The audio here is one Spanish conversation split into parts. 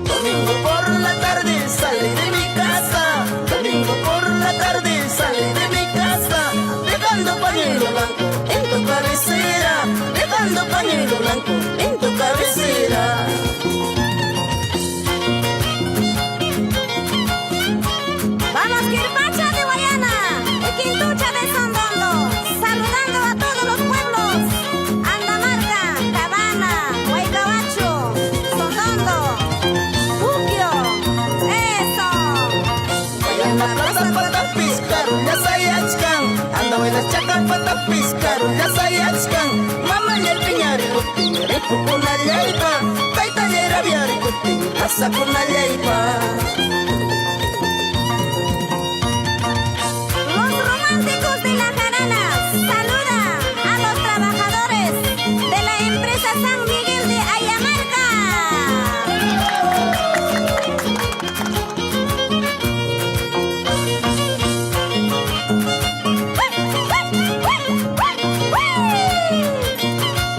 Domingo por la tarde salí de mi casa, domingo por la tarde salí de mi casa, dejando pañuelo blanco en tu cabecera, dejando pañuelo blanco en tu cabecera. Vamos, Quirpacha de Guayana y Quintucha de Sondondo, saludando a todos los pueblos: Andamarca, Cabana, Huaycabacho, Sondondo, Puquio. ¡Eso! Guayana plaza para piscar, ya sayachkan, anda buena chaca para piscar, ya sayachkan, mama y el piñar y cuti, con la leipa, taita y rabiar y cuti, pasa con la leipa. Los románticos de la jarana saludan a los trabajadores de la empresa San Miguel de Ayamarca.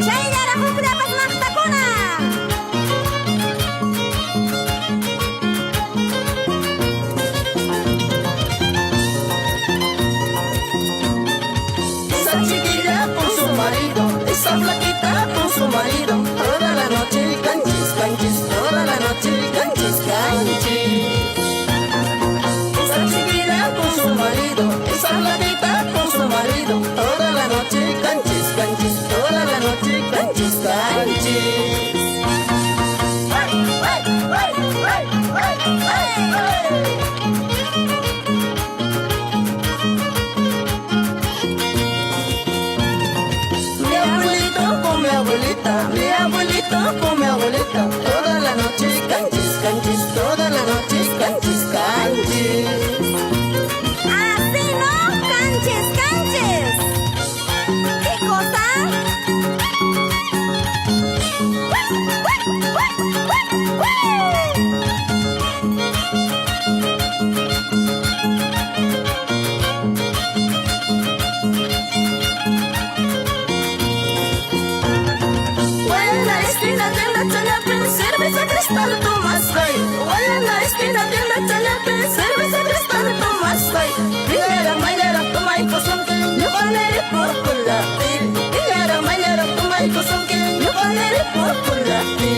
Chaydara Jucrapas Maxtacuna. Esa chiquilla con su marido, esa flaquita con su marido, toda la noche canchis, canchis, toda la noche canchis, canchis. Esa chiquilla con su marido, esa flaquita con su marido, toda la noche canchis, canchis, toda la noche canchis, canchis. Mi abuelito con mi abuelita, mi abuelito con mi abuelita, toda la noche canchis, canchis, toda la noche canchis, canchis. Así no, canches, canches. ¿Qué cosa? En la esquina de la Chalape, cerveza cristal tomas gay. En la esquina de la Chalape, cerveza cristal tomas gay. Mañana, toma y cosón que yo valeré por culate. Mañana, toma y cosón que yo valeré por culate.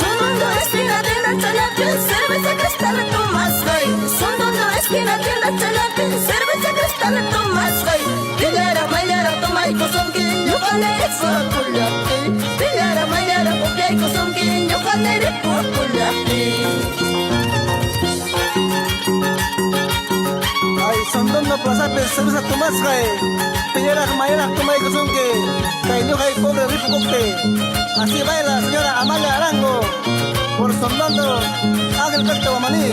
Son dos esquinas de la Chalape, cerveza cristal tomas gay. Son dos esquinas de la Chalape, cerveza cristal tomas gay. Mañana, toma y cosón que yo valeré por culate. Mañana, porque cosón que yo valeré por culate. Ay, Sondondo pasape cerveza tomasca, piñera mayera toma y cosón que cañoja y pobre rico cocte. Así baila la señora Amalia Arango por Sondondo, Ángel Carte Guamaní.